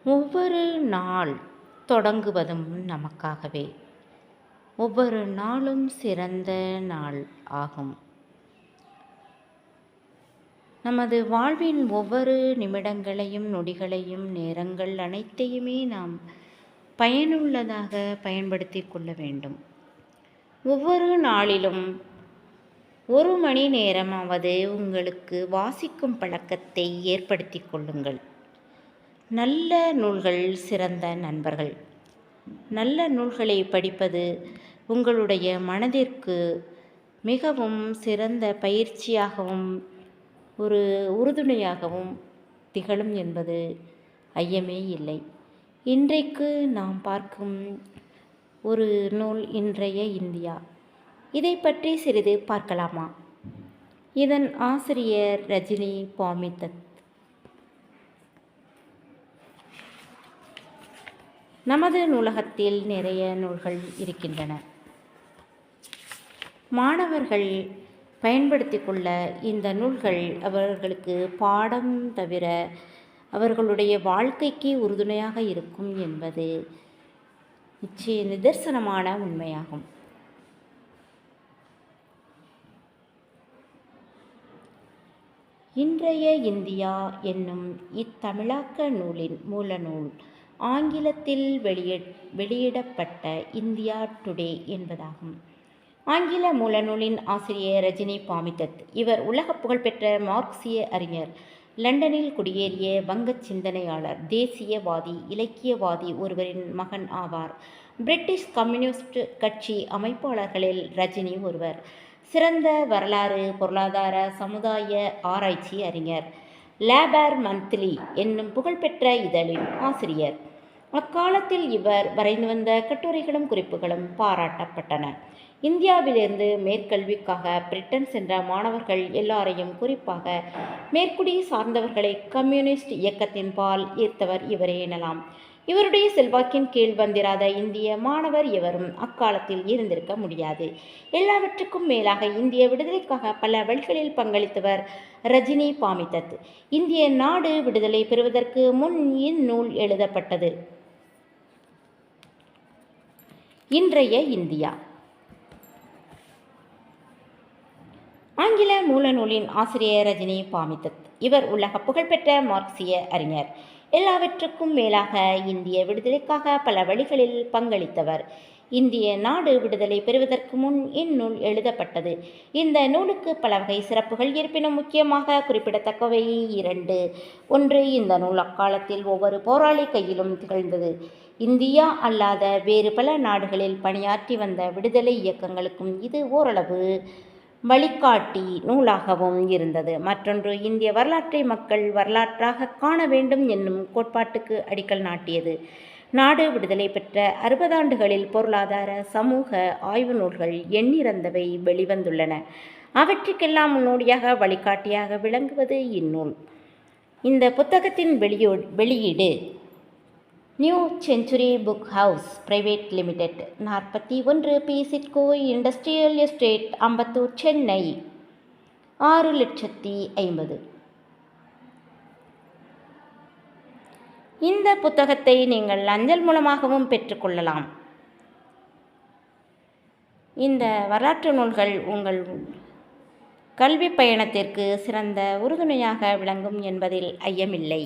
ஒவ்வொரு நாள் தொடங்குவதும் நமக்காகவே. ஒவ்வொரு நாளும் சிறந்த நாள் ஆகும். நமது வாழ்வின் ஒவ்வொரு நிமிடங்களையும் நொடிகளையும் நேரங்கள் அனைத்தையுமே நாம் பயனுள்ளதாக பயன்படுத்தி கொள்ள வேண்டும். ஒவ்வொரு நாளிலும் 1 மணி நேரமாவது உங்களுக்கு வாசிக்கும் பழக்கத்தை ஏற்படுத்தி கொள்ளுங்கள். நல்ல நூல்கள் சிறந்த நண்பர்கள். நல்ல நூல்களை படிப்பது உங்களுடைய மனதிற்கு மிகவும் சிறந்த பயிற்சியாகவும் ஒரு உறுதுணையாகவும் திகழும் என்பது ஐயமே இல்லை. இன்றைக்கு நாம் பார்க்கும் ஒரு நூல் இன்றைய இந்தியா. இதை பற்றி சிறிது பார்க்கலாமா? இதன் ஆசிரியர் ரஜினி பாமிதத். நமது நூலகத்தில் நிறைய நூல்கள் இருக்கின்றன. மாணவர்கள் பயன்படுத்தி கொள்ள இந்த நூல்கள் அவர்களுக்கு பாடம் தவிர அவர்களுடைய வாழ்க்கைக்கு உறுதுணையாக இருக்கும் என்பது நிதர்சனமான உண்மையாகும். இன்றைய இந்தியா என்னும் இத்தமிழாக்க நூலின் மூலநூல் ஆங்கிலத்தில் வெளியிடப்பட்ட இந்தியா டுடே என்பதாகும். ஆங்கில மூலநூலின் ஆசிரியர் ரஜினி பாமிதத். இவர் உலக புகழ்பெற்ற மார்க்சிய அறிஞர், லண்டனில் குடியேறிய வங்கச் சிந்தனையாளர், தேசியவாதி, இலக்கியவாதி ஒருவரின் மகன் ஆவார். பிரிட்டிஷ் கம்யூனிஸ்ட் கட்சி அமைப்பாளர்களில் ரஜினி ஒருவர். சிறந்த வரலாறு, பொருளாதார, சமுதாய ஆராய்ச்சி அறிஞர், லேபர் மந்த்லி என்னும் புகழ்பெற்ற இதழின் ஆசிரியர். அக்காலத்தில் இவர் வரைந்து வந்த கட்டுரைகளும் குறிப்புகளும் பாராட்டப்பட்டன. இந்தியாவிலிருந்து மேற்கல்விக்காக பிரிட்டன் சென்ற மாணவர்கள் எல்லாரையும், குறிப்பாக மேற்குடி சார்ந்தவர்களை கம்யூனிஸ்ட் இயக்கத்தின் பால் ஈர்த்தவர் இவரே எனலாம். இவருடைய செல்வாக்கின் கீழ் வந்திராத இந்திய மாணவர் எவரும் அக்காலத்தில் இருந்திருக்க முடியாது. எல்லாவற்றுக்கும் மேலாக இந்திய விடுதலைக்காக பல வழிகளில் பங்களித்தவர் ரஜினி பாமிதத். இந்திய நாடு விடுதலை பெறுவதற்கு முன் இந்நூல் எழுதப்பட்டது. இன்றைய இந்தியா. ஆங்கில மூலநூலின் ஆசிரியர் ரஜினி பாமிதத். இவர் உலக புகழ்பெற்ற மார்க்சிய அறிஞர். எல்லாவற்றுக்கும் மேலாக இந்திய விடுதலைக்காக பல வழிகளில் பங்களித்தவர். இந்திய நாடு விடுதலை பெறுவதற்கு முன் இந்நூல் எழுதப்பட்டது. இந்த நூலுக்கு பல வகை சிறப்புகள் இருப்பினும் முக்கியமாக குறிப்பிடத்தக்கவை 2. 1. இந்த நூல் அக்காலத்தில் ஒவ்வொரு போராளி கையிலும் திகழ்ந்தது. இந்தியா அல்லாத வேறு பல நாடுகளில் பணியாற்றி வந்த விடுதலை இயக்கங்களுக்கும் இது ஓரளவு வழிகாட்டி நூலாகவும் இருந்தது. மற்றொன்று, இந்திய வரலாற்றை மக்கள் வரலாற்றாக காண வேண்டும் என்னும் கோட்பாட்டுக்கு அடிக்கல் நாட்டியது. நாடு விடுதலை பெற்ற 60 ஆண்டுகளில் பொருளாதார, சமூக ஆய்வு நூல்கள் எண்ணிறந்தவை வெளிவந்துள்ளன. அவற்றுக்கெல்லாம் முன்னோடியாக வழிகாட்டியாக விளங்குவது இந்நூல். இந்த புத்தகத்தின் வெளியீடு new century book house private limited, 41 B. SIDCO industrial estate, Ambattur, Chennai, 6,50,000. இந்த புத்தகத்தை நீங்கள் அஞ்சல் மூலமாகவும் பெற்றுக்கொள்ளலாம். இந்த வரலாற்று நூல்கள் உங்கள் கல்வி பயணத்திற்கு சிறந்த உறுதுணையாக விளங்கும் என்பதில் ஐயமில்லை.